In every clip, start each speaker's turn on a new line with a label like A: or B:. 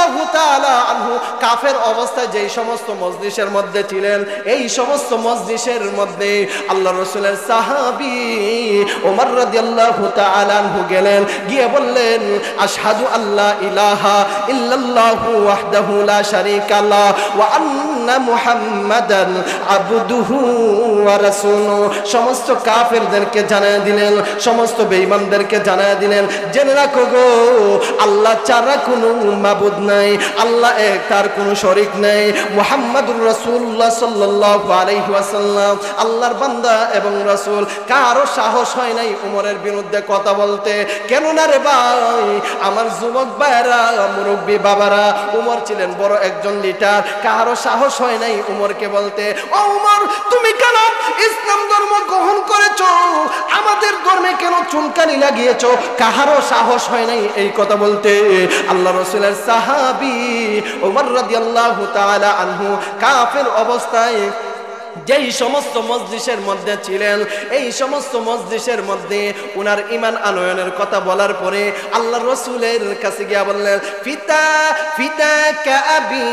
A: রাদিয়াল্লাহু তাআলা আনহু কাফের অবস্থায় যেই সমস্ত মজলিসের মধ্যে ছিলেন, এই সমস্ত মজলিসের মধ্যে আল্লাহর রাসূলের সাহাবী ওমর রাদিয়াল্লাহু তাআলা আনহু গেলেন, গিয়ে বললেন আশহাদু আল্লা ইলাহা ইল্লাল্লাহু ওয়াহদাহু লা শারীকা লাহু ওয়া আন্না মুহাম্মাদান আবদুহু ওয়া রাসূলুহু। সমস্ত কাফেরদেরকে জানায় দিলেন, সমস্ত বেঈমানদেরকে জানায় দিলেন, জেনে রাখো গো আল্লাহ ছাড়া কোনো মাবুদ নাই, আল্লাহ এক, তার কোনো শরীক নাই, মুহাম্মাদুর রাসূলুল্লাহ সাল্লাল্লাহু আলাইহি ওয়াসাল্লাম আল্লাহর বান্দা এবং রাসূল। কারো সাহস হয় নাই উমরের বিরুদ্ধে কথা বলতে। কেন না রে ভাই, আমার যুবক ভাইরা, মুরব্বী বাবারা, উমর ছিলেন বড় একজন লিডার, কারো সাহস হয় নাই উমরকে বলতে, ও উমর তুমি কেন ইসলাম ধর্ম গ্রহণ করেছো, আমাদের ধর্মে কেন চুনকানি লাগিয়েছো? কারো সাহস হয় নাই এই কথা বলতে। আল্লাহ রাসূলের সাহাবী ওমর রাদিয়াল্লাহু তাআলা আনহু কাফের অবস্থায় যেই সমস্ত মজলিসের মধ্যে ছিলেন, এই সমস্ত মজলিসের মধ্যে উনার ঈমান আনয়নের কথা বলার পরে আল্লাহ রাসূলের কাছে গিয়া বললেন ফিদাকা আবি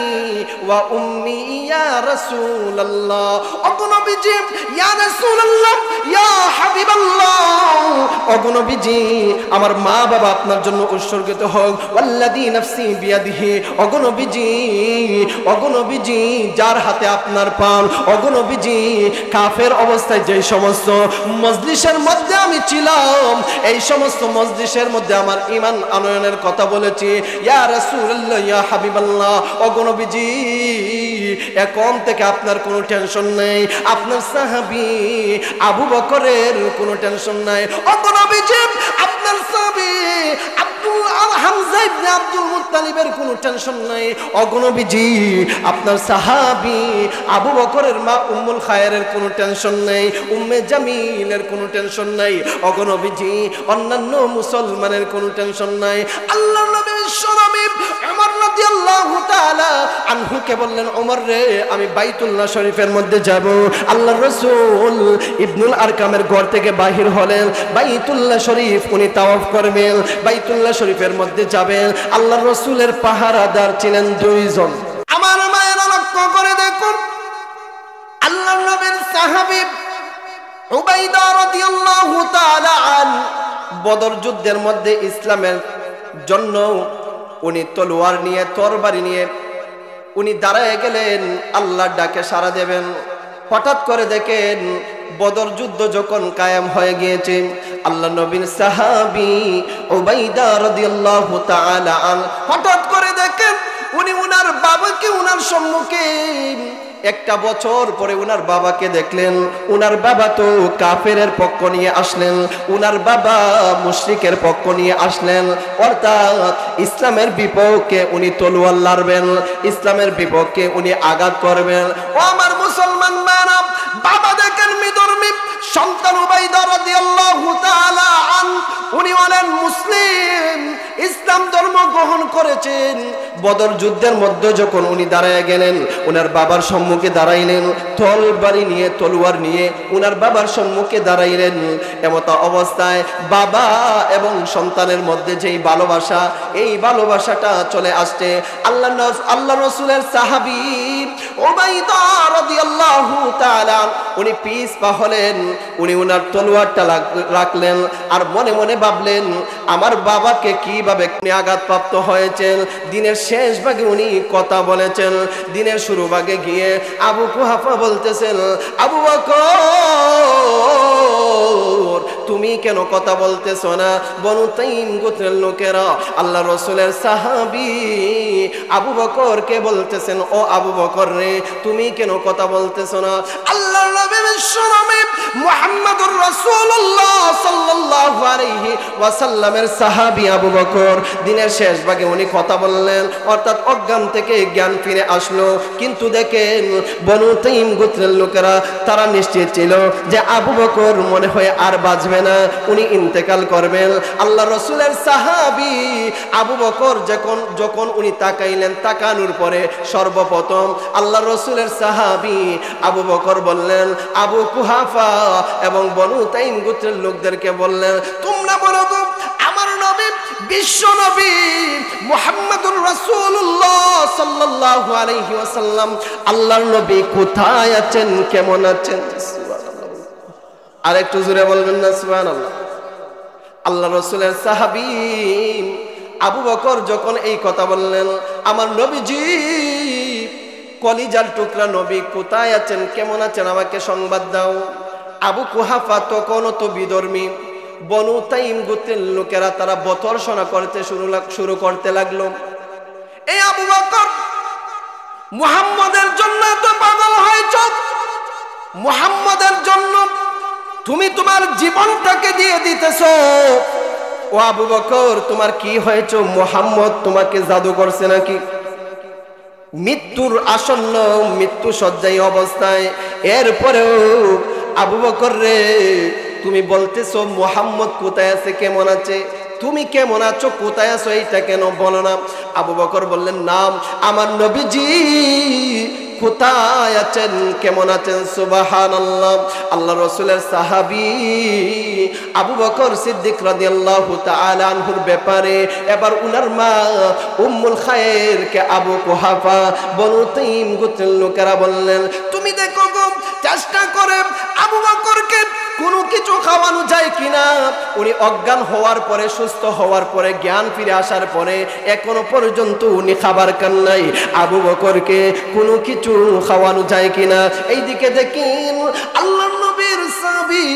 A: ওয়া উম্মি ইয়া রাসূলুল্লাহ। ওগো নবীজি, ইয়া রাসূলুল্লাহ, ইয়া হাবিবাল্লাহ, ওগো নবীজি আমার মা বাবা আপনার জন্য উৎসর্গিত হোক। ওয়াল্লাযী নাফসি বিয়াদিহি, ওগো নবীজি, ওগো নবীজি যার হাতে আপনার প্রাণ, ওগো নবীজি কাফের অবস্থায় যে সমস্ত মজলিসের মধ্যে আমি ছিলাম, এই সমস্ত মজলিসের মধ্যে আমার ঈমান আনয়নের কথা বলেছি। ইয়া রাসূলুল্লাহ, ইয়া হাবিবাল্লাহ, ওগো নবীজি এখন থেকে আপনার কোনো টেনশন নেই, আপনার সাহাবী আবু বকরের কোনো টেনশন নাই। ওগো নবীজি আপনার সাহাবী হামজা ইবনে আব্দুল মুত্তালিবের কোনো টেনশন নাই। ওগো নবীজি আপনার সাহাবী আবু বকরের মা উম্মুল খায়রের কোনো টেনশন নাই, উম্মে জামিলের কোনো টেনশন নাই। ওগো নবীজি অন্যান্য মুসলমানের কোনো টেনশন নাই। আল্লাহর নবী বিশ্বনবী ওমর রাদিয়াল্লাহু তাআলা আনহুকে বললেন, ওমর রে আমি বাইতুল্লাহ শরীফের মধ্যে যাব। আল্লাহর রাসূল ইবনুল আরকামের ঘর থেকে বাহির হলেন, বাইতুল্লাহ শরীফ উনি তাওয়াফ করবেন, বাইতুল্লাহ শরীফের মধ্যে যাবেন। আল্লাহর রাসূলের পাহারাদার ছিলেন দুইজন। আমার মায়েরা লক্ষ্য করে দেখুন, আল্লাহর নবীর সাহাবী উবাইদা রাদিয়াল্লাহু তাআলা বদর যুদ্ধের মধ্যে ইসলামের জন্য উনি তলোয়ার নিয়ে, তরবারি নিয়ে উনি দাঁড়ায় গেলেন আল্লাহর ডাকে সাড়া দেবেন। হঠাৎ করে দেখেন বদর যুদ্ধ যখন কায়েম হয়ে গিয়েছে, আল্লাহ নবীর সাহাবী উবাইদা রাদিয়াল্লাহু তাআলা হঠাৎ করে দেখেন উনি উনার বাবাকে উনার সম্মুখে, একটা বছর পরে উনার বাবাকে দেখলেন। উনার বাবা তো কাফেরের পক্ষ নিয়ে আসলেন, উনার বাবা মুশরিকের পক্ষ নিয়ে আসলেন, অর্থাৎ ইসলামের বিপক্ষে উনি তলোয়ার লড়বেন, ইসলামের বিপক্ষে উনি আঘাত করবেন। ও আমার মুসলমান ভাইরা, বাবা দেখেন বিধর্মী, সন্তান উবাইদা রাদিয়াল্লাহু তাআলা উনি হলেন মুসলিম, ইসলাম ধর্ম গ্রহণ করেছেন। বদর যুদ্ধের মধ্যে যখন উনি দাঁড়ায় গেলেন, উনার বাবার সম্মুখে দাঁড়াইলেন, তলবারি নিয়ে, তলোয়ার নিয়ে উনার বাবার সম্মুখে দাঁড়াইলেন। এমত অবস্থায় বাবা এবং সন্তানের মধ্যে যেই ভালোবাসা, এই ভালোবাসাটা চলে আসছে। আল্লাহ রাসূলের সাহাবী উবাইদা রাদিয়াল্লাহু তাআলা উনি পিছ পা হলেন, উনি উনার তলোয়ারটা রাখলেন আর মনে মনে ভাবলেন আমার বাবাকে কিভাবে আঘাতপ্রাপ্ত হয়েছেন। দিনের শেষ ভাগে উনি কথা বলেছেন, দিনের শুরু ভাগে গিয়ে আবু কুহাফা বলতেছেন, আবু বকর তুমি কেন কথা বলতেছ না? বনু তাইম গোত্রের লোকেরা আল্লাহ রাসূলের সাহাবী আবু বকরকে বলতেছেন, ও আবু বকর রে তুমি কেন কথা বলতেছ না? আল্লাহর নবী বিশ্বনবী মুহাম্মদুর রাসূলুল্লাহ সাল্লাল্লাহু আলাইহি ওয়াসাল্লামের সাহাবী আবু বকর দিনের শেষ ভাগে উনি কথা বললেন, অর্থাৎ অজ্ঞান থেকে জ্ঞান ফিরে আসলো। কিন্তু দেখেন বনু তাইম গোত্রের লোকেরা তারা নিশ্চিত ছিল যে আবু বকর মনে হয় আর বাঁচবে না, উনি ইন্তেকাল করবেন। আল্লাহ রাসূলের সাহাবী আবু বকর যখন উনি তাকাইলেন, তাকানোর পরে সর্বপ্রথম আল্লাহ রাসূলের সাহাবী আবু বকর বললেন, আবু কুহাফা এবং বনু তাইম গোত্রের লোকদেরকে বললেন, তোমরা বলো তো আমার নবী বিশ্ব নবী মুহাম্মদ মুহাম্মাদুর রাসূলুল্লাহ সাল্লাল্লাহু আলাইহি ওয়াসাল্লাম আল্লাহর নবী কোথায় আছেন, কেমন আছেন? সুবহানাল্লাহ। আর একটু জোরে বলবেন না সুবহানাল্লাহ। আল্লাহ রাসূলের সাহাবী আবু বকর যখন এই কথা বললেন, আমার নবীজি কলিজার টুকরা নবী কোথায় আছেন, কেমন আছেন, আমাকে সংবাদ দাও। আবু কুহাফা তখন তো বিধর্মী, বনু তাইম গোত্রের লোকেরা তারা বতর্ষণা করতে শুরু করতে লাগলো। এই আবু বকর মুহাম্মদের জন্য তো পাগল হয়েছ, মুহাম্মদের জন্য তুমি তোমার জীবনটাকে দিয়ে দিতেছো। ও আবু বকর, তোমার কি হয়েছে? মুহাম্মদ তোমাকে জাদু করছে নাকি? মৃত্যুর আসন্ন, মৃত্যু শয্যায় অবস্থায়, এরপরেও আবু বকর রে তুমি বলতেছো মুহাম্মদ কোথায় আছে, কেমন আছে? তুমি কেমন আছো, কোথায় আছো, এইটা কেন বলো না? আবু বকর বললেন, নাম আমার নবীজি কোথায় আছেন, কেমন আছেন? সুবহানাল্লাহ। আল্লাহ রাসূলের সাহাবী আবু বকর সিদ্দিক রাদিয়াল্লাহু তাআলা আনহুর ব্যাপারে এবার উনার মা উম্মুল খায়ের কে আবু কুহাফা বনু তাইম গোত্রের লোকেরা বললেন, তুমি দেখো গো, চেষ্টা করে আবু বকরকে কোনো কিছু খাওয়ানো যায় কিনা। উনি অজ্ঞান হওয়ার পরে, সুস্থ হওয়ার পরে, জ্ঞান ফিরে আসার পরে এখনো পর্যন্ত উনি খাবার খান নাই। আবু বকরকে কোনো কিছু খাওয়ানো যায় কিনা। এইদিকে দেখেন আল্লাহর নবীর সাহাবী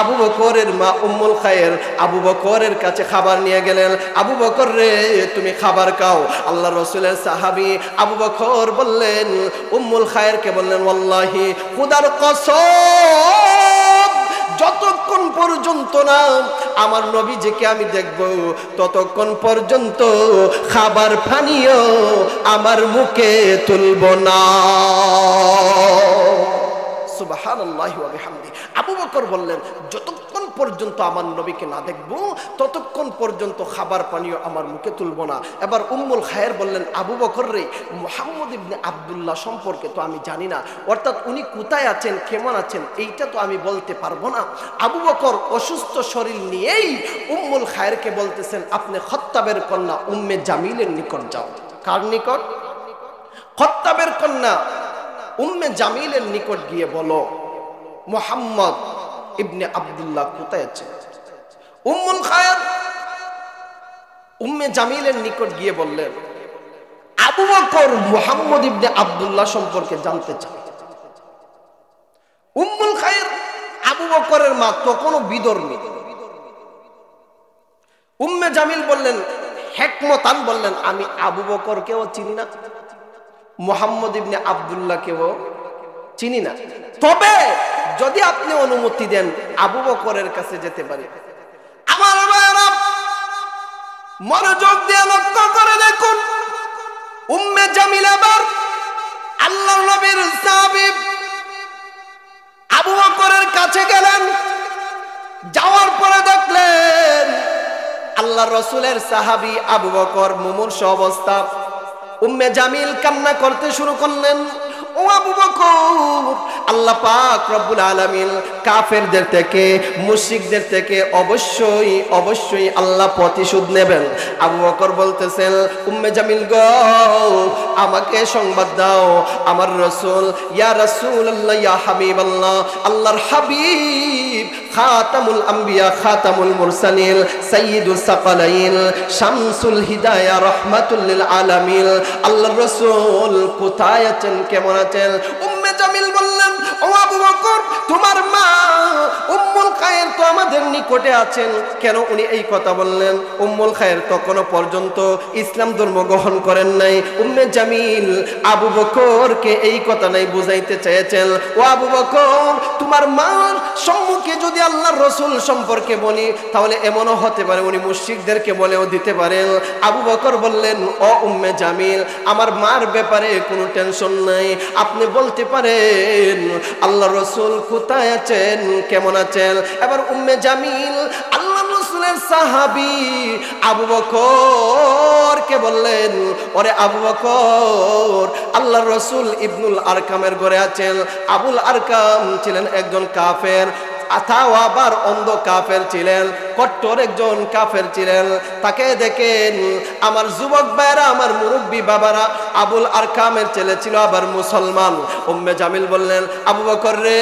A: আবু বকরের মা উম্মুল খায়ের আবু বকরের কাছে খাবার নিয়ে গেলেন। আবু বকর রে তুমি খাবার খাও। আল্লাহ রাসূলের সাহাবী আবু বকর বললেন, উম্মুল খায়েরকে বললেন, ওয়াল্লাহি খুদার কসম, যতক্ষণ পর্যন্ত না আমার নবীজিকে আমি দেখব ততক্ষণ পর্যন্ত খাবার পানীয় আমার মুখে তুলব না। সুবহানাল্লাহি ওয়া বিহামদি। আবু বকর বললেন, যতক্ষণ পর্যন্ত আমার নবীকে না দেখব ততক্ষণ পর্যন্ত খাবার পানীয় আমার মুখে তুলব না। এবার উম্মুল খায়ের বললেন, আবু বকর রে, মুহাম্মদ ইবনে আব্দুল্লাহ সম্পর্কে তো আমি জানি না, অর্থাৎ উনি কোথায় আছেন, কেমন আছেন, এইটা তো আমি বলতে পারবো না। আবু বকর অসুস্থ শরীর নিয়েই উম্মুল খায়েরকে বলতেছেন, আপনি খাত্তাবের কন্যা উম্মে জামিলের নিকট যাও। কার নিকট? খাত্তাবের কন্যা উম্মে জামিলের নিকট গিয়ে বলো মুহাম্মদ ইবনে আব্দুল্লাহ কোথায় আছে। উম্মুল খায়ের উম্মে জামিলের নিকট গিয়ে বললেন, আবু বকর মুহাম্মদ ইবনে আব্দুল্লাহ সম্পর্কে জানতে চায়। উম্মুল খায়ের আবু বকরের মা তখনও বিধর্মী। উম্মে জামিল বললেন, হেকমতান বললেন, আমি আবু বকরকেও চিনি না, মুহাম্মদ ইবনে আব্দুল্লাহকেও চিনি না, তবে যদি আপনি অনুমতি দেন আবু বকরের কাছে যেতে পারি। আমার ভাইরা মনোযোগ দিয়ে লক্ষ্য করে দেখুন, উম্মে জামিল আবার আল্লাহর নবীর সাহাবী আবু বকরের কাছে গেলেন। যাওয়ার পরে দেখলেন আল্লাহর রাসূলের সাহাবী আবু বকর মুমূর্ষ অবস্থা। উম্মে জামিল কান্না করতে শুরু করলেন, ও আবু বকর, আল্লাহ পাক রব্বুল আলামিন কাফেরদের থেকে, মুশরিকদের থেকে অবশ্যই অবশ্যই আল্লাহ প্রতিশোধ নেবেন। আবু বকর বলতেছেন, উম্মে জামিল গো, আমাকে সংবাদ দাও, আমার রাসূল, ইয়া রাসূলুল্লাহ, ইয়া হাবিবাল্লাহ, আল্লাহর হাবিব, খাতামুল আম্বিয়া, খাতামুল মুরসালিন, সাইয়্যিদুস সাকালাইন, শামসুল হিদায়া, রাহমাতুল লিল আলামিন, আল্লাহর রাসূল কোথায় আছেন, কেমন আছেন? উম্মে জামিল বললেন, ও আবু বকর, তোমার মা উম্মুল খায়ের তো আমাদের নিকটে আছেন। কেন উনি এই কথা বললেন? উম্মুল খায়ের তখনও পর্যন্ত ইসলাম ধর্ম গ্রহণ করেন নাই। উম্মে জামিল আবু বকরকে এই কথা নাই বুঝাইতে চেয়েছেন, ও আবু বকর, তোমার মার সম্মুখে যদি আল্লাহর রাসূল সম্পর্কে বলি তাহলে এমনও হতে পারে উনি মুশরিকদেরকে বলেও দিতে পারেন। আবু বকর বললেন, ও উম্মে জামিল, আমার মার ব্যাপারে কোনো টেনশন নাই, আপনি বলতে পারেন আল্লাহর রাসূল কোথায় আছেন, কেমন আছেন। এবার উম্মে জামিল আল্লাহর রাসূলের সাহাবী আবু বকরকে বললেন, ওরে আবু বকর, আল্লাহর রাসূল ইবনুল আরকামের ঘরে আছেন। আবুল আরকাম ছিলেন একজন কাফের, আবার অন্ধ কাফের ছিলেন। কট্টর একজন কাফের ছিলেন। তাকে দেখেন আমার যুবক ভাইরা, আমার মুরব্বী বাবারা, আবুল আরকামের ছেলে ছিল আবার মুসলমান। উম্মে জামিল বললেন, আবু বকর রে,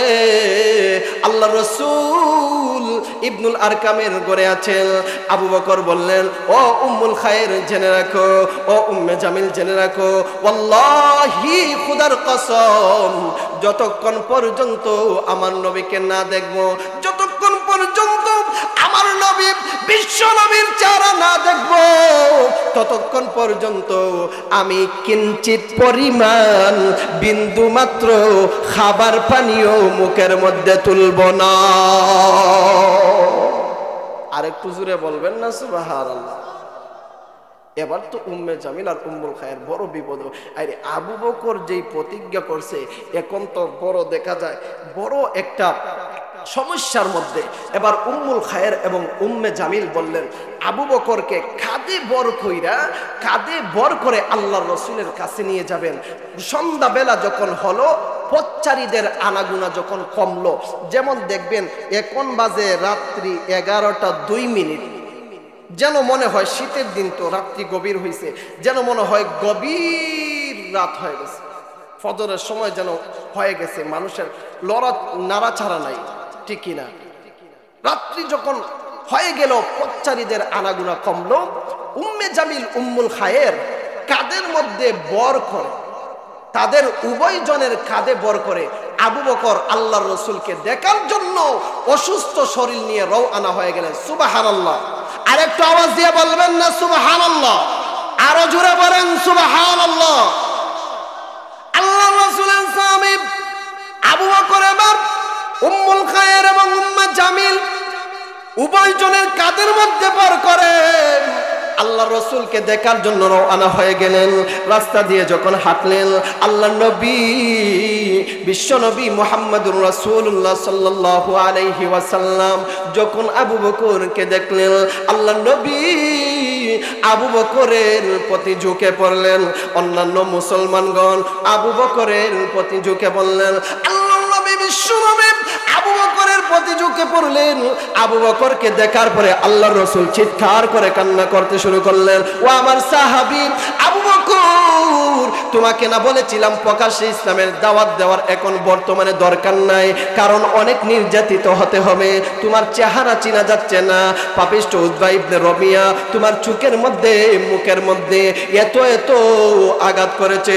A: আল্লাহ রাসূল ইবনুল আরকামের ঘরে আছেন। আবু বকর বললেন, ও উম্মুল খায়ের জেনে রাখো, ও উম্মে জামিল জেনে রাখো, ওয়াল্লাহি খুদার কসম, যতক্ষণ পর্যন্ত আমার নবীকে না দেখবো, যতক্ষণ পর্যন্ত আমার নবী বিশ্ব নবীর চেহারা না দেখবো, ততক্ষণ পর্যন্ত আমি কিঞ্চিত পরিমাণ বিন্দু মাত্র খাবার পানীয় মুখের মধ্যে তুলব না। আরেকটু জোরে বলবেন না সুবহানাল্লাহ। এবার তো উম্মে জামিল আর উম্মুল খায়ের বড় বিপদ। আরে আবু বকর যেই প্রতিজ্ঞা করছে, এখন তো বড় দেখা যায় বড় একটা সমস্যার মধ্যে। এবার উম্মুল খায়ের এবং উম্মে জামিল বললেন, আবু বকরকে কাঁধে বর করে আল্লাহর রাসূলের কাছে নিয়ে যাবেন। সন্ধ্যাবেলা যখন হলো, পথচারীদের আনাগুনা যখন কমলো, যেমন দেখবেন এখন বাজে রাত্রি 11:02, যেন মনে হয় শীতের দিন, তো রাত্রি গভীর হয়েছে, যেন মনে হয় গভীর রাত হয়ে গেছে, ফজরের সময় যেন হয়ে গেছে, মানুষের নাড়াচাড়া নাই, ঠিক কিনা? রাত্রি যখন হয়ে গেল, পথচারীদের আনাগুনা কমলো, উম্মে জামিল উম্মুল খায়ের কাঁধের মধ্যে বর করে, তাদের উভয় জনের কাঁধে বর করে আবু বকর আল্লাহর রাসূলকে দেখার জন্য অসুস্থ শরীর নিয়ে রওনা হয়ে গেলেন। সুবহানাল্লাহ। আরেকটু আওয়াজ দিয়ে বলবেন না সুবহানাল্লাহ? আরো জোরে বলেন সুবহানাল্লাহ। আল্লাহর রাসূলের সাহাবী আবু বকর এবার উম্মুল খায়ের এবং উম্মে জামিল উভয় জনের কাঁধের মধ্যে বর করে আল্লাহর রাসূলকে দেখার জন্য রওনা হয়ে গেলেন। রাস্তা দিয়ে যখন হাঁটলেন, আল্লাহর নবী বিশ্ব নবী মুহাম্মদুর রাসূলুল্লাহ সাল্লাল্লাহু আলাইহি ওয়াসাল্লাম যখন আবু বকরকে দেখলেন, আল্লাহর নবী আবু বকরের প্রতি ঝুঁকে পড়লেন। অন্যান্য মুসলমানগণ আবু বকরের প্রতি ঝুঁকে পড়লেন। আল্লাহর নবী বিশ্ব নবী আবু বকরের প্রতি ঝুঁকে পড়লেন। আবু বকরকে দেখার পরে আল্লাহর রাসূল চিৎকার করে কান্না করতে শুরু করলেন, ও আমার সাহাবী আবু বকর, তোমাকে না বলেছিলাম প্রকাশ্যে ইসলামের দাওয়াত দেওয়ার এখন বর্তমানে দরকার নাই, কারণ অনেক নির্যাতিত হতে হবে, তোমার চেহারা চেনা যাচ্ছে না, পাপিষ্ঠ উতবা ইবনে রবিয়া তোমার চোখের মধ্যে মুখের মধ্যে এত এত আঘাত করেছে।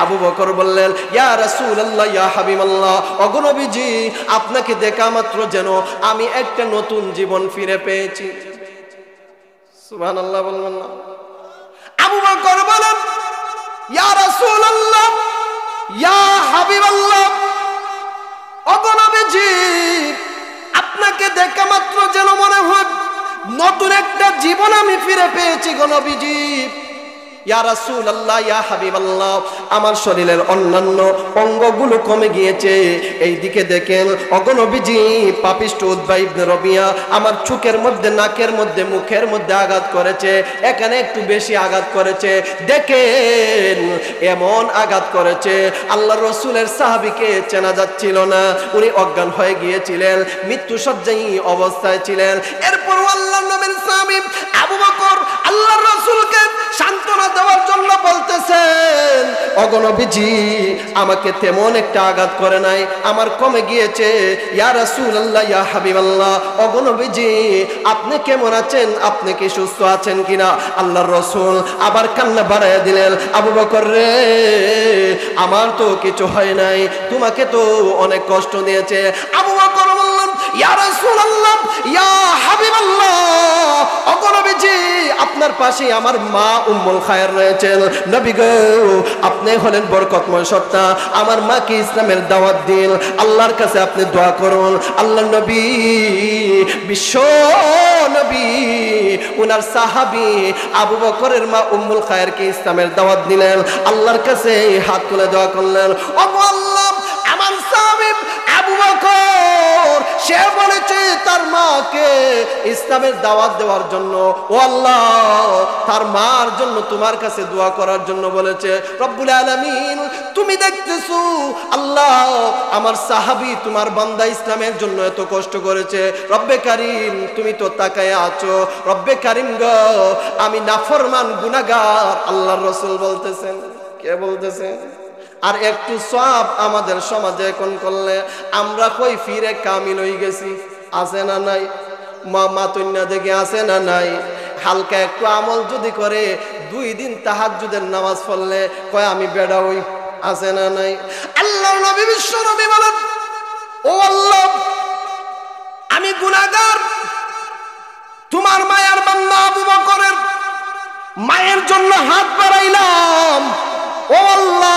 A: আবু বকর বললেন, ইয়া রাসূলুল্লাহ, ইয়া হাবিবাল্লাহ, ওগো নবীজি, আপনাকে দেখা মাত্র যেন আমি একটা নতুন জীবন ফিরে পেয়েছি। সুবহানাল্লাহ বলবেন না? আবু বকর বলেন, ইয়া রাসূলুল্লাহ, ইয়া হাবিবাল্লাহ, ওগো নবীজি, আপনাকে দেখা মাত্র যেন মনে হয় নতুন একটা জীবন আমি ফিরে পেয়েছি গো নবীজি। ইয়া রাসূলুল্লাহ, ইয়া হাবিবাল্লাহ, আমার শরীরের অন্যান্য অঙ্গগুলো কমে গিয়েছে, এই দিকে দেখেন ওগো নবীজি, পাপিষ্ঠ উতবা ইবনে রবিয়া আমার চোখের মধ্যে, নাকের মধ্যে, মুখের মধ্যে আঘাত করেছে, এখানে একটু বেশি আঘাত করেছে, দেখেন এমন আঘাত করেছে আল্লাহর রাসূলের সাহাবীকে চেনা যাচ্ছিল না, উনি অজ্ঞান হয়ে গিয়েছিলেন, মৃত্যু শয্যায় অবস্থায় ছিলেন। এরপর আল্লাহর নবীর সাহাবী আবু বকর আল্লাহর রাসূলকে সান্ত্বনা দেওয়ার জন্য বলতেছেন, ওগো নবীজি, আমাকে তেমন একটা আঘাত করে নাই, আমার কমে গিয়েছে। ইয়া রাসূলুল্লাহ, ইয়া হাবিবাল্লাহ, ওগো নবীজি, আপনি কেমন আছেন? আপনি কি সুস্থ আছেন কিনা? আল্লাহর রাসূল আবার কান্না বাড়াইয়া দিলেন, আবু বকর রে, আমার তো কিছু হয় নাই, তোমাকে তো অনেক কষ্ট দিয়েছে। আবু বকর বললেন, ইয়া রাসূলুল্লাহ, ইয়া হাবিবাল্লাহ, ওগো নবীজি, আপনার পাশে আমার মা উম্মুল খায়ের রয়েছেন, নবী গো, আপনি হলেন বরকতময় সত্তা, আমার মাকে ইসলামের দাওয়াত দিন, আল্লাহর কাছে আপনি দোয়া করুন। আল্লাহর নবী বিশ্ব নবী উনার সাহাবী আবু বকরের মা উম্মুল খায়েরকে ইসলামের দাওয়াত দিলেন, আল্লাহর কাছে হাত তুলে দোয়া করলেন, ও আল্লাহ, আমার সাহাবী আবু বকর সে বলেছে তার মাকে ইসলামের দাওয়াত দেওয়ার জন্য। ও আল্লাহ, তার মার জন্য তোমার কাছে দোয়া করার জন্য বলেছে। রব্বুল আলামিন, তুমি দেখতেছো আল্লাহ, আমার সাহাবী তোমার বান্দা ইসলামের জন্য এত কষ্ট করেছে। রব্বে কারীম, তুমি তো তাকায় আছো। রব্বে কারীম গো, আমি নাফরমান গুনাহগার। আল্লাহর রাসূল বলতেছেন। কে বলতেছেন? আর একটু সওয়াব আমাদের সমাজে এখন করলে আমরা কই ফিরে কামিল হয়ে গেছি। আছে না নাই? মা তন্যা দেখে আছে না নাই? হালকা একটু আমল যদি করে, 2 দিন তাহাজ্জুদের নামাজ পড়লে কয় আমি বেড়া হই। আছে না নাই? আল্লাহর নবী বিশ্ব নবী বলেন, ও আল্লাহ, আমি গুনাহগার, তোমার মায়ের বান্দা আবু বকরের মায়ের জন্য হাত বাড়াইলাম। ও আল্লাহ,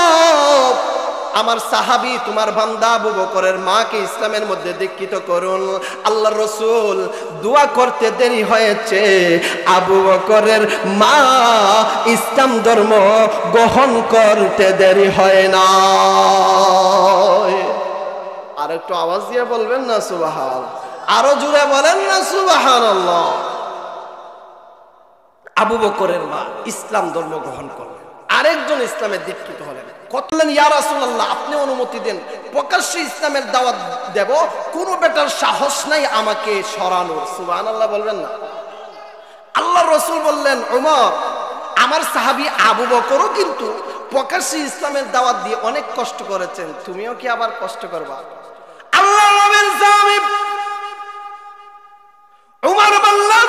A: আমার সাহাবী তোমার বান্দা আবু বকরের মাকে ইসলামের মধ্যে দীক্ষিত করুন। আল্লাহর রাসূল দোয়া করতে দেরি হয়েছে, আবু বকরের মা ইসলাম ধর্ম গ্রহণ করতে দেরি হয় না। আর একটু আওয়াজ দিয়ে বলবেন না সুবহান? আরো জোরে বলেন না সুবহানাল্লাহ। আবু বকরের মা ইসলাম ধর্ম গ্রহণ করলেন, আরেকজন ইসলামের দীক্ষিত হলেন। কতলেন, ইয়া রাসূলুল্লাহ, আপনি অনুমতি দেন, প্রকাশ্যে ইসলামের দাওয়াত দেব, কোন বেটার সাহস নাই আমাকে সরানোর। সুবহানাল্লাহ বলবেন না? আল্লাহর রাসূল বললেন, ওমর, আমার সাহাবী আবু বকরও কিন্তু প্রকাশ্যে ইসলামের দাওয়াত দিয়ে অনেক কষ্ট করেছেন, তুমিও কি আবার কষ্ট করবা? আল্লাহর নবীর সাহাবী উমর বললেন,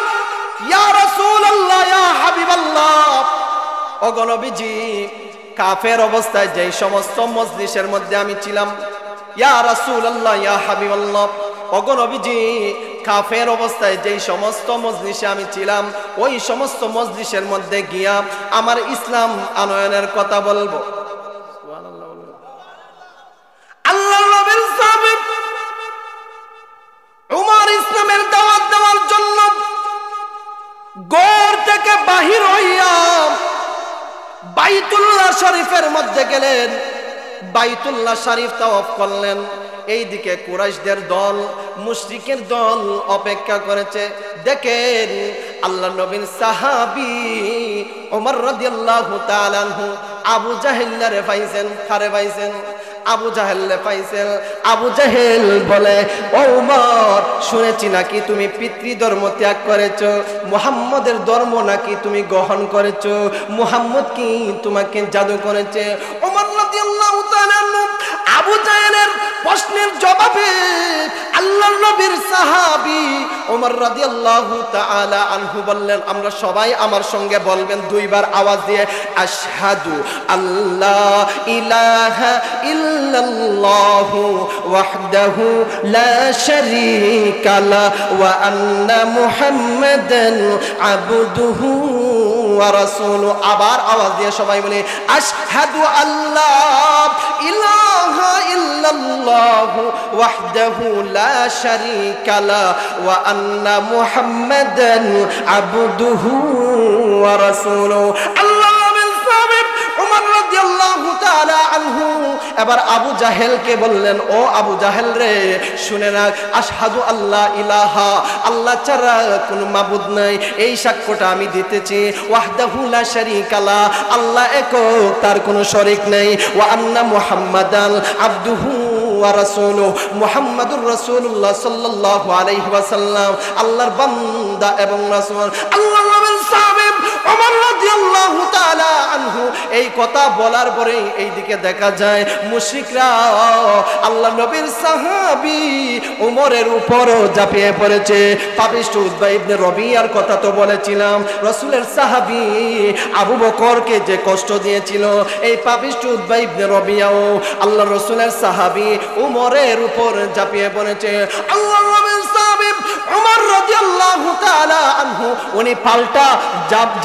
A: ইয়া রাসূলুল্লাহ, ইয়া হাবিবাল্লাহ, ওগো নবীজি, কাফের অবস্থায় যেই সমস্ত মজলিসের মধ্যে আমি ছিলাম, ইয়া রাসূলুল্লাহ, ইয়া হাবিবাল্লাহ, ওগো নবীজি, কাফের অবস্থায় যেই সমস্ত মজলিসে আমি ছিলাম, ওই সমস্ত মজলিসের মধ্যে গিয়া আমার ইসলাম আনয়নের কথা বলবো। সুবহানাল্লাহ। আল্লাহর নবীর সাহাবী উমর ইসলামের দাওয়াত দেওয়ার জন্য ঘর থেকে বাহির হইয়া বাইতুল্লাহ শরীফের মধ্যে গেলেন। বাইতুল্লাহ শরীফ তাওয়াফ করলেন। এইদিকে কুরাইশদের দল, মুশরিকের দল অপেক্ষা করেছে। দেখেন আল্লাহর নবীর সাহাবী ওমর রাদিয়াল্লাহু তাআলা আনহু আবু জাহেলরে পাইছেন। কারে পাইছেন? আবু জাহেলরে পাইছেন। আবু জাহেল বলে, ও ওমর, শুনেছি নাকি তুমি পিতৃ ধর্ম ত্যাগ করেছো, মুহাম্মদের ধর্ম নাকি তুমি গ্রহণ করেছো, মুহাম্মদ কি তোমাকে জাদু করেছে? ওমর রাদিয়াল্লাহু তাআলা আনহু আবু জাহেলের প্রশ্নের জবাবে আল্লাহর নবীর সাহাবী ওমর রাদিয়াল্লাহু তাআলা আনহু বললেন, আমরা সবাই আমার সঙ্গে বলবেন 2 বার আওয়াজ দিয়ে, আশহাদু আল্লাহ ইলাহা ইল্লাল্লাহু ওয়াহদাহু লা শারীকা লা ওয়া আন্না মুহাম্মাদান আবদুহু ওয়া রাসূলুহু। আবার আওয়াজ দিয়ে সবাই বলে, আশহাদু আল্লাহ ইলাহা ইল্লাল্লাহু ওয়াহদাহু লা শারীকা লা ওয়া আন্না মুহাম্মাদান আবদুহু ওয়া রাসূলুহু। আল্লাহ বিন সাবিব ওমর রাদিয়াল্লাহু তাআলা আনহু এবার আবু জাহেলকে বললেন, ও আবু জাহেল রে, শুনে রাখ, আশহাদু আল্লাহ ইলাহা, আল্লাহ ছাড়া কোনো মাবুদ নাই, এই সাক্ষ্যটা আমি দিতেছি। ওয়াহদাহু লা শারীকা লা, আল্লাহ একক, তার কোনো শরীক নেই। ওয়া আন্না মুহাম্মাদান আবদুহু ওয়া রাসূলুহু, মুহাম্মাদুর রাসূলুল্লাহ সাল্লাল্লাহু আলাইহি ওয়াসাল্লাম আল্লাহর বান্দা এবং রাসূল। আল্লাহর নবীর সাহাবী ওমর রাদিয়াল্লাহু তাআলা আনহু এই কথা বলার পরে এইদিকে দেখা যায় মুশরিকরা আল্লাহর নবীর সাহাবী ওমরের উপরও ঝাঁপিয়ে পড়েছে। পাপিষ্ঠ উতবা ইবনে রবিয়ার কথা তো বলেছিলাম, রাসূলের সাহাবী আবু বকরকে যে কষ্ট দিয়েছিল, এই পাপিষ্ঠ উতবা ইবনে রবিয়াও আল্লাহর রাসূলের সাহাবী ওমরের উপর ঝাঁপিয়ে পড়েছে। আল্লাহর নবীর সাহাবী ওমর রাদিয়াল্লাহু তাআলা আনহু উনি পাল্টা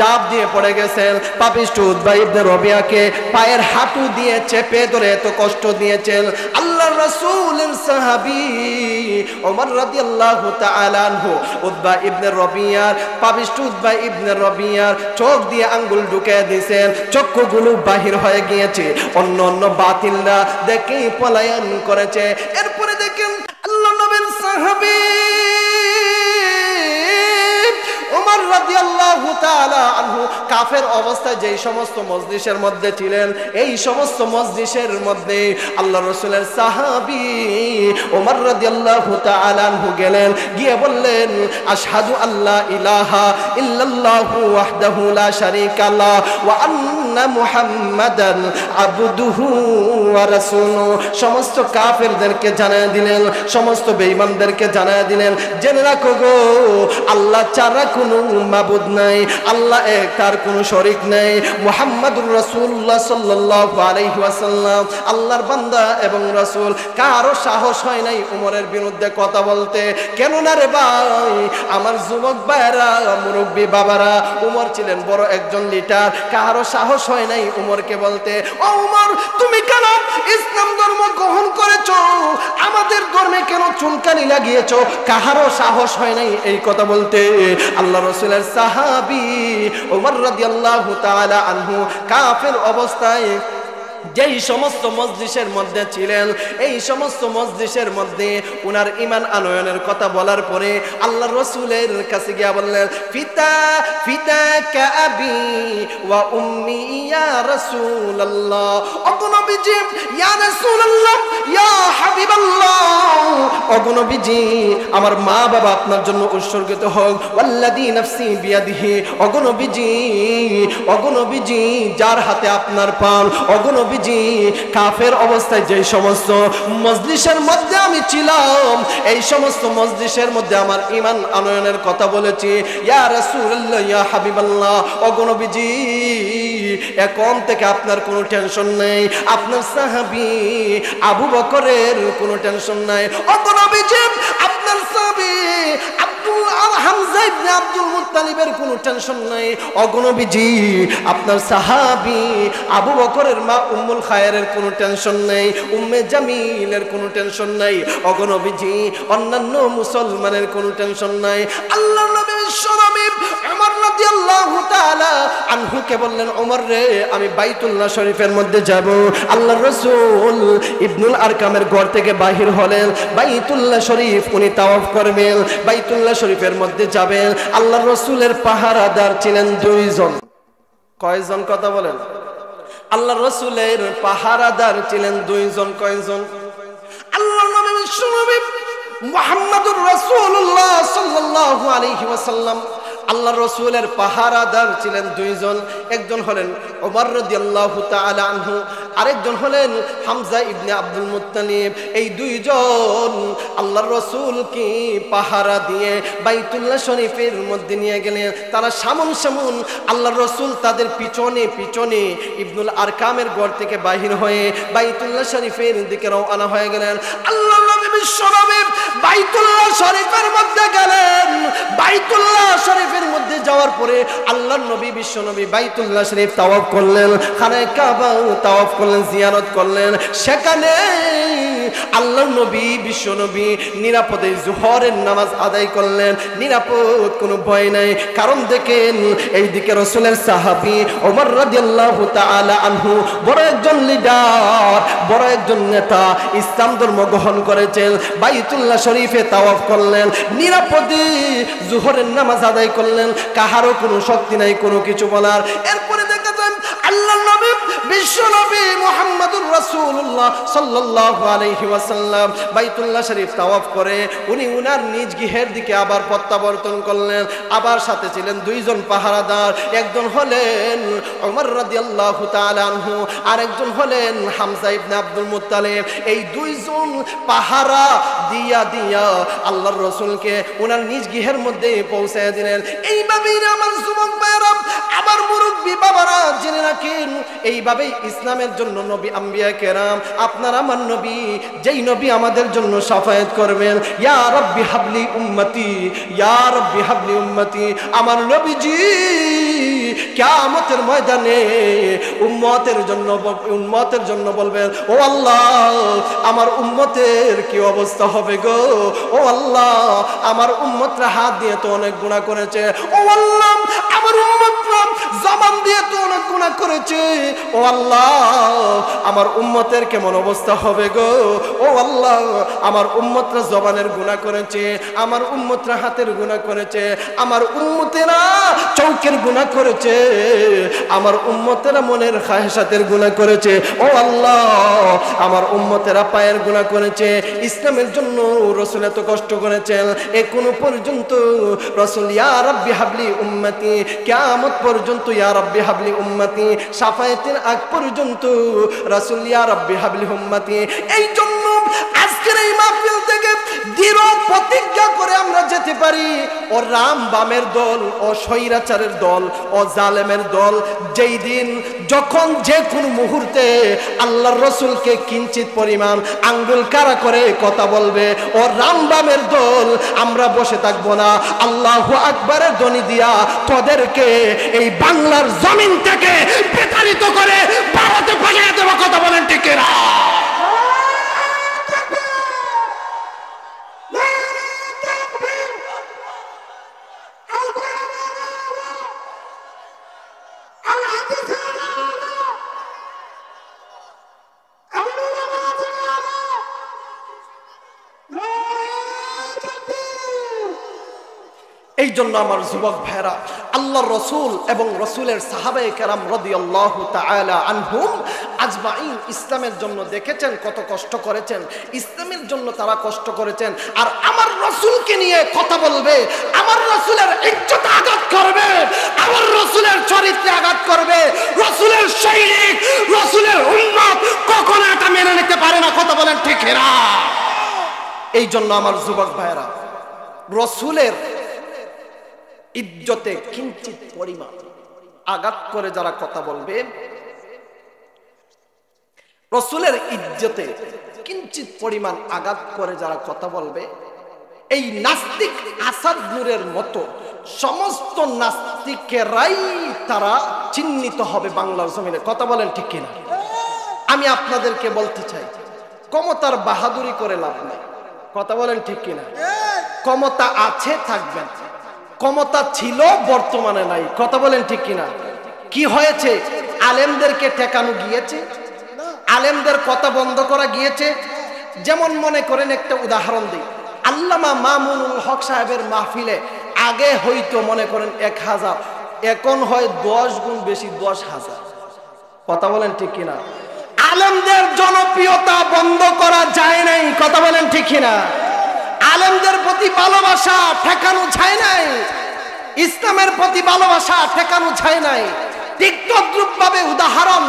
A: জাপ দিয়ে পড়ে গেছেন। পাপিষ্ঠ উতবা ইবনে রবিয়াকে পায়ের হাঁটু দিয়ে চেপে ধরে এত কষ্ট দিয়েছেন। আল্লাহর রাসূলের সাহাবী ওমর রাদিয়াল্লাহু তাআলা আনহু উতবা ইবনে রবিয়ার, পাপিষ্ঠ উতবা ইবনে রবিয়ার চোখ দিয়ে আঙ্গুল ঢুকে দিয়েছেন, চক্ষুগুলো বাহির হয়ে গিয়েছে। অন্য অন্য বাতিলরা দেখে পলায়ন করেছে। এরপরে দেখেন আল্লাহর নবীর সাহাবী সাহাবী ওমর রাদিয়াল্লাহু তাআলা আনহু কাফের অবস্থায় যেই সমস্ত মজলিসের মধ্যে ছিলেন, এই সমস্ত মজলিসের মধ্যে আল্লাহর রাসূলের সাহাবী ওমর রাদিয়াল্লাহু তাআলা আনহু গেলেন, গিয়ে বললেন আশহাদু আল্লা ইলাহা ইল্লাল্লাহু ওয়াহদাহু লা শারীকা লাহু ওয়া আন্না মুহাম্মাদান আবদুহু ওয়া রাসূলুহু। সমস্ত কাফেরদেরকে জানায় দিলেন, সমস্ত বেঈমানদেরকে জানায় দিলেন, জেনে রাখো গো আল্লাহ ছাড়া কোনো মাবুদ নাই, আল্লাহ এক, তার কোনো শরীক নাই, মুহাম্মাদুর রাসূলুল্লাহ সাল্লাল্লাহু আলাইহি ওয়াসাল্লাম আল্লাহর বান্দা এবং রাসূল। কারো সাহস হয় নাই উমরের বিরুদ্ধে কথা বলতে। কেন না রে ভাই, আমার যুবক ভাইরা, মুরব্বী বাবারা, উমর ছিলেন বড় একজন লিডার। কারো সাহস হয় নাই উমরকে বলতে, ও উমর তুমি কেন ইসলাম ধর্ম গ্রহণ করেছো, আমাদের ধর্মে কেন চুনকানি লাগিয়েছো? কারো সাহস হয় নাই এই কথা বলতে। আল্লাহ রাসূলের সাহাবী ওমর রাদিয়াল্লাহু তাআলা আনহু কাফের অবস্থায় যেই সমস্ত মজলিসের মধ্যে ছিলেন, এই সমস্ত মজলিসের মধ্যে উনার ঈমান আনয়নের কথা বলার পরে আল্লাহ রাসূলের কাছে গিয়া বললেন ফিদাকা আবি ওয়া উম্মি ইয়া রাসূলুল্লাহ। ওগো নবীজি, ইয়া রাসূলুল্লাহ, ইয়া হাবিবাল্লাহ, ওগো নবীজি আমার মা বাবা আপনার জন্য উৎসর্গিত হোক। ওয়াল্লাযী নাফসি বিয়াদিহি, ওগো নবীজি, ওগো নবীজি যার হাতে আপনার প্রাণ, ওগো নবীজি কাফের অবস্থায় যে সমস্ত মজলিসের মধ্যে আমি ছিলাম, এই সমস্ত মজলিসের মধ্যে আমার ঈমান আনয়নের কথা বলেছি। ইয়া রাসূলুল্লাহ, ইয়া হাবিবাল্লাহ, ওগো নবীজি এখন থেকে আপনার কোনো টেনশন নেই, আপনার সাহাবী আবু বকরের কোনো টেনশন নাই। ওগো নবীজি আপনার সাহাবী হামজা ইবনে আব্দুল মুত্তালিবের কোনো টেনশন নাই। ওগো নবীজি আপনার সাহাবী আবু বকরের মা উম্মুল খায়রের কোনো টেনশন নাই, উম্মে জামিলের কোনো টেনশন নাই। ওগো নবীজি অন্যান্য মুসলমানের কোনো টেনশন নাই। আল্লাহর নবী বিশ্বনবী ওমর রাদিয়াল্লাহু তাআলা আনহুকে বললেন, ওমর রে আমি বাইতুল্লাহ শরীফের মধ্যে যাব। আল্লাহর রাসূল ইবনুল আরকামের ঘর থেকে বাহির হলেন, বাইতুল্লাহ শরীফ উনি তাওয়াফ করবেন, বাইতুল্লাহ শরীফের মধ্যে যাবেন। আল্লাহর রাসূলের পাহারাদার ছিলেন দুইজন। কয়জন কথা বলেন? আল্লাহর রাসূলের পাহারাদার ছিলেন দুইজন। কয়জন? আল্লাহর নবী বিশ্বনবী মুহাম্মদুর রাসূলুল্লাহ সাল্লাল্লাহু আলাইহি ওয়াসাল্লাম আল্লাহর রাসূলের পাহারাদার ছিলেন দুইজন। একজন হলেন ওমর রাদিয়াল্লাহু তাআলা আনহু, আরেকজন হলেন হামজা ইবনে আব্দুল মুত্তালিব। এই দুইজন আল্লাহর রাসূলকে পাহারা দিয়ে বাইতুল্লাহ শরীফের মধ্যে নিয়ে গেলেন। তারা সামন সামন আল্লাহর রাসূল তাদের পিছনে পিছনে ইবনুল আরকামের ঘর থেকে বাহির হয়ে বাইতুল্লাহ শরীফের দিকে রওনা হয়ে গেলেন। আল্লাহর নবী বিশ্বনবী বাইতুল্লাহ শরীফের মধ্যে গেলেন। বাইতুল্লাহ শরীফের মধ্যে যাওয়ার পরে আল্লাহর নবী বিশ্বনবী বাইতুল্লাহ শরীফ তাওয়াফ করলেন, খানায়ে কাবা তাওয়াফ করলেন, জিয়ারত করলেন। সেখানে আল্লাহর নবী বিশ্বনবী নিরাপদে যোহরের নামাজ আদায় করলেন। নিরাপদ, কোনো ভয় নাই। কারণ দেখেন এইদিকে রাসূলের সাহাবী ওমর রাদিয়াল্লাহু তাআলা আনহু বড় একজন লিডার, বড় একজন নেতা, ইসলাম ধর্ম গ্রহণ করেছেন। বাইতুল্লাহ শরীফে তাওয়াফ করলেন, নিরাপদে যোহরের নামাজ আদায় করলেন। কাহারও কোনো শক্তি নাই কোনো কিছু বলার। এরপরে দেখা যায় আল্লাহর নবী বিশ্বনবী মুহাম্মদুর রাসূলুল্লাহ সাল্লাল্লাহু আলাইহি ওয়াসাল্লাম বাইতুল্লাহ শরীফ তাওয়াফ করে উনি উনার নিজ গৃহের দিকে আবার প্রত্যাবর্তন করলেন। আবার সাথে ছিলেন দুইজন পাহারাদার। একজন হলেন ওমর রাদিয়াল্লাহু তাআলা আনহু, আরেকজন হলেন হামজা ইবনে আব্দুল মুত্তালিব। এই দুইজন পাহারা দিয়া দিয়া আল্লাহর রাসূলকে উনার নিজ গৃহের মধ্যে পৌঁছায় দিলেন। এইভাবেই আমার যুবক ভাইরা, আমার মুরব্বী বাবারা জেনে রাখেন, এইভাবেই ইসলামের জন্য নবী আম্বিয়া কেরাম, আপনার আমার নবী, যেই নবী আমাদের জন্য শাফায়াত করবেন, ইয়া রাব্বি হাবলি উম্মতি, ইয়া রাব্বি হাবলি উম্মতি। আমার নবীজি কিয়ামতের ময়দানে উম্মতের জন্য বলবেন, ও আল্লাহ আমার উম্মতের কি অবস্থা হবে গো? ও আল্লাহ আমার উম্মতরা হাত দিয়ে তো অনেক গুনাহ করেছে। ও আল্লাহ আমার উম্মতরা জবান দিয়ে তো অনেক গুনাহ করেছে। ও আল্লাহ আমার উম্মতের কেমন অবস্থা হবে গো, ও আল্লাহ আমার উম্মতরা জবানের গুনাহ করেছে, আমার উম্মতরা হাতের গুনাহ করেছে, আমার উম্মতেরা চৌকের গুনাহ করেছে, আমার উম্মতেরা মনের খায়সাতের গুনাহ করেছে, ও আল্লাহ আমার উম্মতেরা পায়ের গুনাহ করেছে। ইসলামের জন্য রাসূল এত কষ্ট করেছেন, এখনো পর্যন্ত রাসূল ইয়া রাব্বি হাবলি উম্মতি, কিয়ামত পর্যন্ত ইয়া রাব্বি হাবলি উম্মতি, শাফায়াতের আগ পর্যন্ত রাসূল ইয়া রাব্বি হাবলি উম্মতি। এই জন্য আজকের এই মাহফিল থেকে দৃঢ় প্রতিজ্ঞা করে আমরা যেতে পারি, ও রাম বামের দল, ও স্বৈরাচারের দল, ও জালেমের দল যেই দিন যখন যে কোন মুহূর্তে আল্লাহর রাসূলকে কিঞ্চিত পরিমাণ আঙ্গুল কারা করে কথা বলবে, ও রাম বামের দল আমরা বসে থাকবো না, আল্লাহু আকবারের ধ্বনি দিয়া তোদেরকে এই বাংলার জমিন থেকে বিতাড়িত করে ভারতে পাঠিয়ে দেব। কথা বলেন ঠিক না? এই জন্য আমার যুবক ভাইরা, আল্লাহর রাসূল এবং রাসূলের সাহাবায়ে কেরাম রাদিয়াল্লাহু তাআলা আনহুম আজমাইন ইসলামের জন্য দেখেছেন কত কষ্ট করেছেন, ইসলামের জন্য তারা কষ্ট করেছেন। আর আমার রাসূলকে নিয়ে কথা বলবে, আমার রাসূলের ইজ্জতে আঘাত করবে, আমার রাসূলের চরিত্রে আঘাত করবে, রাসূলের সৈনিক, রাসূলের উম্মত কখনো এটা মেনে নিতে পারে না। কথা বলেন ঠিক না? এই জন্য আমার যুবক ভাইরা, রাসূলের ইজ্জতে কিঞ্চিত পরিমাণ আঘাত করে যারা কথা বলবে, রাসূলের ইজ্জতে কিঞ্চিত পরিমাণ আঘাত করে যারা কথা বলবে, এই নাস্তিক আসাদ নূরের মতো সমস্ত নাস্তিকেরাই তারা চিহ্নিত হবে বাংলার জমিনে। কথা বলেন ঠিক কিনা? আমি আপনাদেরকে বলতে চাই, ক্ষমতার বাহাদুরি করে লাভ নেই। কথা বলেন ঠিক কিনা? ক্ষমতা আছে, থাকবেন, ক্ষমতা ছিল, বর্তমানে নাই। কথা বলেন ঠিক কিনা? কি হয়েছে? আলেমদেরকে ঠেকানো গিয়েছে, আলেমদের কথা বন্ধ করা গিয়েছে। যেমন মনে করেন একটা উদাহরণ দিই, আল্লামা মামুনুল হক সাহেবের মাহফিলে আগে হয়তো মনে করেন 1000, এখন হয় 10 গুণ বেশি, 10,000। কথা বলেন ঠিক কিনা? আলেমদের জনপ্রিয়তা বন্ধ করা যায় নাই। কথা বলেন ঠিক কিনা? আলেমদের প্রতি ভালোবাসা ঠেকানো যায় নাই, ইসলামের প্রতি ভালোবাসা ঠেকানো যায় নাই। ঠিক তদ্রূপভাবে উদাহরণ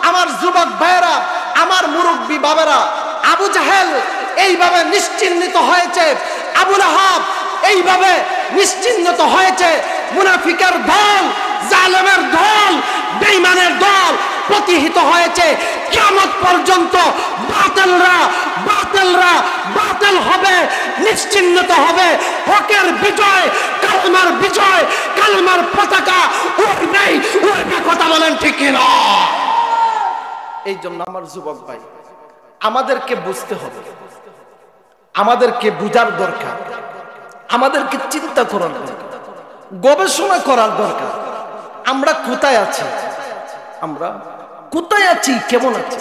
A: আমার যুবক ভাইয়েরা, আমার মুরব্বী বাবারা, আবু জাহেল এইভাবে নিশ্চিহ্নিত হয়েছে, আবু লাহাব এইভাবে নিশ্চিহ্নিত হয়েছে, মুনাফিকের দল, জালেমের দল, বেঈমানের দল প্রতিহিত হয়েছে। কিয়ামত পর্যন্ত বাতিল হবে, নিশ্চিহ্নিত হবে। হকের বিজয়, কালমার বিজয়, কালমার পতাকা উড়বেই, উড়বে। কথা বলেন ঠিক কিনা? এই জন্য আমার যুবক ভাই, আমাদেরকে বুঝতে হবে, আমাদেরকে বুঝার দরকার, আমাদেরকে চিন্তা করার দরকার, গবেষণা করার দরকার। আমরা কোথায় আছি? আমরা কোথায় আছি? কেমন আছি?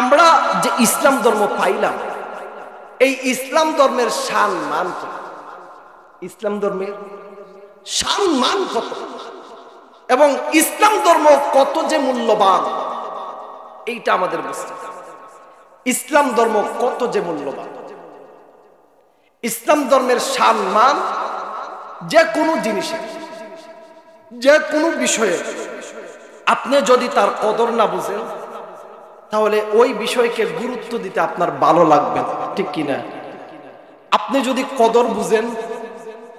A: আমরা যে ইসলাম ধর্ম পাইলাম, এই ইসলাম ধর্মের শান মান কত? ইসলাম ধর্মের শান মান কত? এবং ইসলাম ধর্ম কত যে মূল্যবান, এইটা আমাদের বুঝতে হবে। ইসলাম ধর্ম কত যে মূল্যবান, ইসলাম ধর্মের শান মান যে কোনো জিনিসে, যে কোনো বিষয়ে আপনি যদি তার কদর না বুঝেন, তাহলে ওই বিষয়কে গুরুত্ব দিতে আপনার ভালো লাগবে না। ঠিক কিনা? আপনি যদি কদর বুঝেন,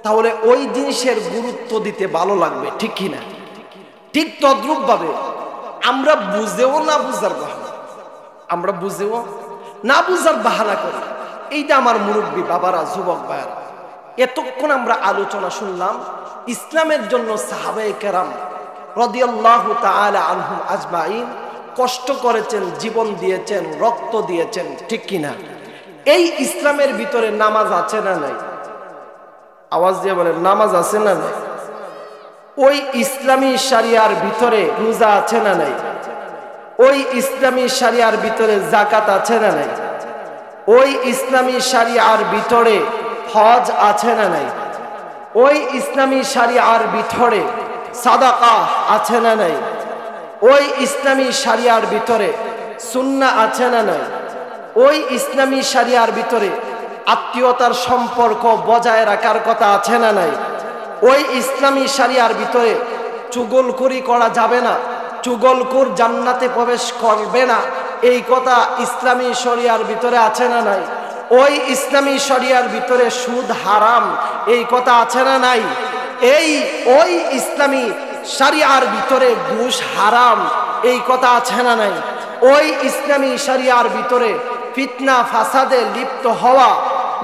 A: তাহলে ওই জিনিসের গুরুত্ব দিতে ভালো লাগবে। ঠিক কিনা? ঠিক তদ্রূপ ভাবে আমরা বুঝেও না বুঝার বাহানা, আমরা বুঝেও না বুঝার বাহানা করি। এইটা আমার মুরব্বী বাবারা, যুবক ভাইয়ারা, এতক্ষণ আমরা আলোচনা শুনলাম ইসলামের জন্য সাহাবায়ে কেরাম রাদিয়াল্লাহু তাআলা আনহুম আজমাইন কষ্ট করেছেন, জীবন দিয়েছেন, রক্ত দিয়েছেন। ঠিক কিনা? এই ইসলামের ভিতরে নামাজ আছে না নাই? আওয়াজ দিয়ে বলেন, নামাজ আছে না নাই? ওই ইসলামী শরিয়ার ভিতরে রোজা আছে না নাই? ওই ইসলামী শরিয়ার ভিতরে যাকাত আছে না নাই? ওই ইসলামী শরিয়ার ভিতরে হজ আছে না নাই? ওই ইসলামী শরিয়ার ভিতরে সাদাকা আছে না নাই? ওই ইসলামী শরিয়ার ভিতরে সুন্নাহ আছে না নাই? ওই ইসলামী শরিয়ার ভিতরে আত্মীয়তার সম্পর্ক বজায় রাখার কথা আছে না নাই? ওই ইসলামী শরিয়ার ভিতরে চুগলখুরি করা যাবে না, চুগলখুর জান্নাতে প্রবেশ করবে না, এই কথা ইসলামী শরিয়ার ভিতরে আছে না নাই? ওই ইসলামী শরিয়ার ভিতরে সুদ হারাম, এই কথা আছে না নাই? ওই ইসলামী শরিয়ার ভিতরে ঘুষ হারাম, এই কথা আছে না নাই? ওই ইসলামী শরিয়ার ভিতরে ফিতনা ফাসাদে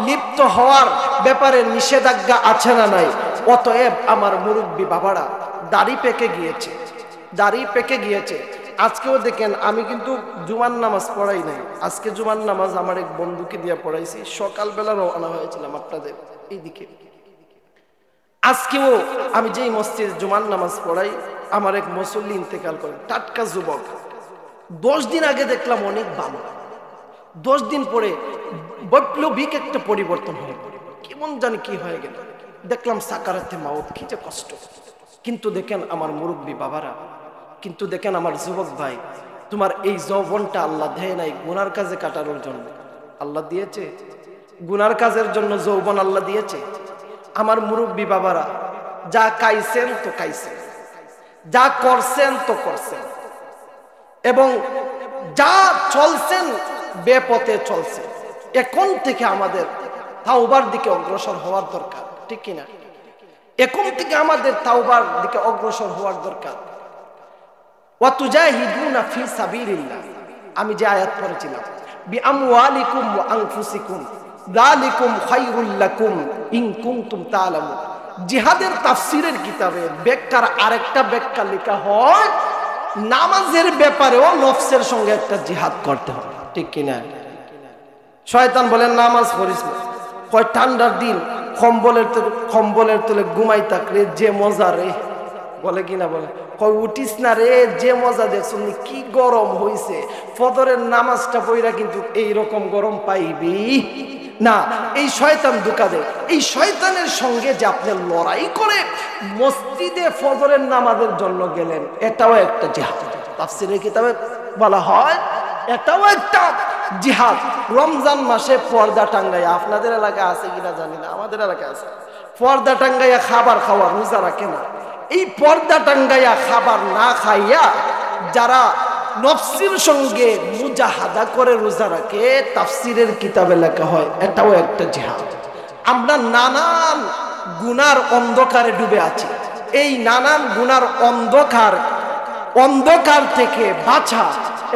A: লিপ্ত হওয়ার ব্যাপারে নিষেধাজ্ঞা আছে না নাই? অতএব আমার মুরব্বী বাবারা, দাড়ি পেকে গিয়েছে। আজকেও দেখেন, আমি কিন্তু জুমার নামাজ পড়াই নাই। আজকে জুমার নামাজ আমার এক বন্ধুকে দিয়ে পড়াইছি। সকালবেলা রওনা হয়েছিলাম আপনাদের এইদিকে। আজকেও আমি যেই মসজিদে জুমার নামাজ পড়াই, আমার এক মুসল্লি ইন্তেকাল করেন, টাটকা যুবক। 10 দিন আগে দেখলাম অনেক ভালো, 10 দিন পরে বৈপ্লবিক একটা পরিবর্তন হয়ে গেল। কেমন জানি কি হয়ে গেল, দেখলাম সাকারাতে মাউত, কি যে কষ্ট। কিন্তু দেখেন আমার মুরব্বী বাবারা, কিন্তু দেখেন আমার যুবক ভাই, তোমার এই যৌবনটা আল্লাহ দেয় নাই গুনার কাজে কাটানোর জন্য। আল্লাহ দিয়েছে গুনার কাজের জন্য যৌবন, আল্লাহ দিয়েছে। আমার মুরব্বী বাবারা, যা খাইছেন তো খাইছেন, যা করছেন তো করছেন, এবং যা চলছেন বেপথে চলছে। এখন থেকে আমাদের তাওবার দিকে অগ্রসর হওয়ার দরকার, ঠিক কিনা? এখন থেকে আমাদের তাওবার দিকে অগ্রসর হওয়ার দরকার। ওয়াতুজাহিদুনা ফি সাবিলিল্লাহ, আমি যে আয়াত পড়েছিলাম, বিআমওয়ালিকুম ওয়া আনফুসিকুম যালিকুম খায়রুল লাকুম ইন কুনতুম তা'লামুন। জিহাদের তাফসীরের কিতাবে ব্যাখ্যার আরেকটা ব্যাখ্যা লেখা হয়, নামাজের ব্যাপারেও নফসের সঙ্গে একটা জিহাদ করতে হবে, ঠিক কিনা? শয়তান বলেন নামাজ পড়িস না, কয় ঠান্ডার দিন কম্বলের তলে ঘুমাই থাকলে যে মজা রে, বলে কিনা বলে, কয় উঠিস না রে, যে মজা দেখছ কি গরম হইছে, ফজরের নামাজটা পড়া কিন্তু এইরকম গরম পাইবি না। এই শয়তান ধোঁকা দেয়। এই শয়তানের সঙ্গে যে আপনি লড়াই করে মসজিদে ফজরের নামাজের জন্য গেলেন, এটাও একটা জিহাদ। তাফসীরের কিতাবে বলা হয় এটাও একটা জিহাদ। রমজান মাসে পর্দা টাঙ্গাইয়া, আপনাদের এলাকায় আছে কিনা জানি না, আমাদের এলাকায় আছে, পর্দা টাঙ্গাইয়া খাবার খাওয়া, রোজা রাখে না। এই পর্দা টাঙ্গাইয়া খাবার না খাইয়া যারা নফসির সঙ্গে মুজাহাদা করে রোজা রাখে, তাফসীরের কিতাবে লেখা হয় এটাও একটা জিহাদ। আমরা নানান গুনার অন্ধকারে ডুবে আছি। এই নানান গুনার অন্ধকার থেকে বাঁচা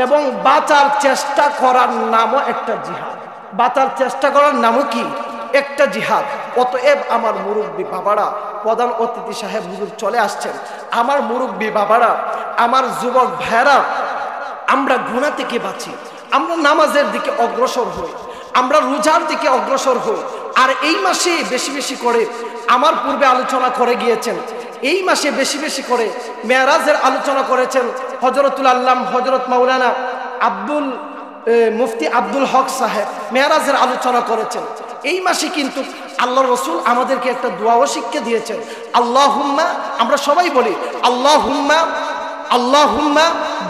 A: এবং বাঁচার চেষ্টা করার নামও একটা জিহাদ। বাঁচার চেষ্টা করার নামও কি? একটা জিহাদ। অতএব আমার মুরব্বী বাবারা, প্রধান অতিথি সাহেব হুজুর চলে আসছেন, আমার মুরব্বী বাবারা, আমার যুবক ভাইরা, আমরা গুনাহ থেকে বাঁচি, আমরা নামাজের দিকে অগ্রসর হই, আমরা রোজার দিকে অগ্রসর হই। আর এই মাসে বেশি বেশি করে, আমার পূর্বে আলোচনা করে গিয়েছেন, এই মাসে বেশি বেশি করে মেরাজের আলোচনা করেছেন হযরতুল আল্লাম হযরত মাওলানা মুফতি আব্দুল হক সাহেব, মেরাজের আলোচনা করেছেন। এই মাসে কিন্তু আল্লাহর রাসূল আমাদেরকে একটা দোয়াও শিক্ষা দিয়েছেন। আল্লাহুম্মা, আমরা সবাই বলি আল্লাহুম্মা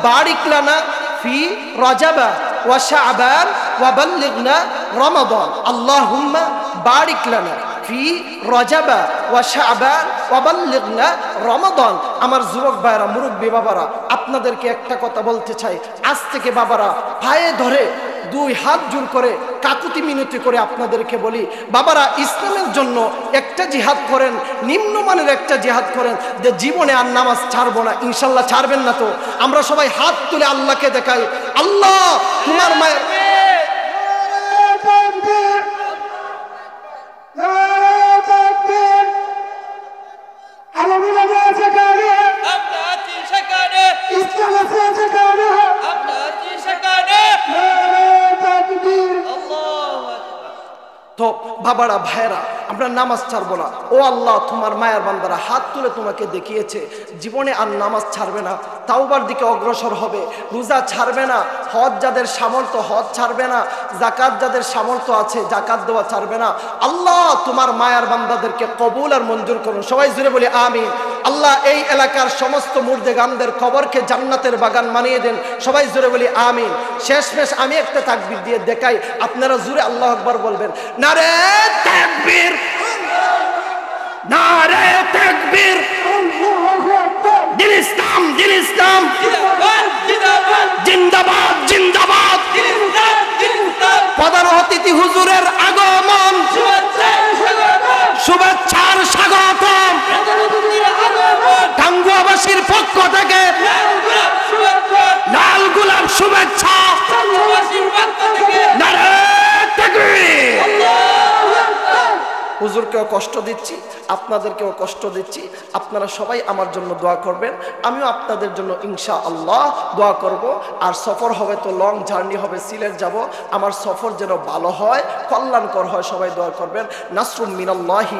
A: বারিক লানা ফি রজবা ওয়া শাবান ওয়া বাল্লিগনা রমাদান। আল্লাহুম্মা বারিক লানা ফি রজবা ওয়া শাবান ওয়া বাল্লিগনা রমাদান। আমার যুবক ভাইরা, মুরব্বী বাবারা, আপনাদেরকে একটা কথা বলতে চাই। আজ থেকে বাবারা পায়ে ধরে 2 হাত জোর করে কাকুতি মিনতি করে আপনাদেরকে বলি, বাবারা ইসলামের জন্য একটা জিহাদ করেন, নিম্নমানের একটা জিহাদ করেন, যে জীবনে আর নামাজ ছাড়বো না। ইনশাল্লাহ ছাড়বেন না তো? আমরা সবাই হাত তুলে আল্লাহকে দেখাই, আল্লাহ তোমার মায়ের তো বাবারা ভাইয়েরা, আমরা নামাজ ছাড়বো না। ও আল্লাহ, তোমার মায়ার বান্দারা হাত তুলে তোমাকে দেখিয়েছে, জীবনে আর নামাজ ছাড়বে না, তাওবার দিকে অগ্রসর হবে, রোজা ছাড়বে না, হজ যাদের সামর্থ্য হজ ছাড়বে না, জাকাত যাদের সামর্থ্য আছে জাকাত দেওয়া ছাড়বে না। আল্লাহ, তোমার মায়ার বান্দাদেরকে কবুল আর মঞ্জুর করুন। সবাই জুড়ে বলি আমিন। আল্লাহ, এই এলাকার সমস্ত মুর্দেগানদের কবরকে জান্নাতের বাগান বানিয়ে দেন। সবাই জুড়ে বলি আমিন। শেষমেশ আমি একটা তাকবীর দিয়ে দেখাই, আপনারা জুড়ে আল্লাহু আকবার বলবেন। নারে তাকবীর, নারে তাকবীর, দিন ইসলাম, দিন ইসলাম, জিন্দাবাদ, জিন্দাবাদ। প্রধান অতিথি হুজুরের আগমন, শুভেচ্ছার স্বাগতম। টাঙ্গুয়াবাসীর পক্ষ থেকে লাল গোলাপ শুভেচ্ছা। নারে তাকবীর। হুজুরকেও কষ্ট দিচ্ছি, আপনাদেরকেও কষ্ট দিচ্ছি, আপনারা সবাই আমার জন্য দোয়া করবেন, আমিও আপনাদের জন্য ইনশাআল্লাহ দোয়া করব। আর সফর হবে তো লং জার্নি হবে, সিলেট যাব, আমার সফর যেন ভালো হয়, কল্যাণকর হয়, সবাই দোয়া করবেন। নাসরুম মিনাল্লাহি।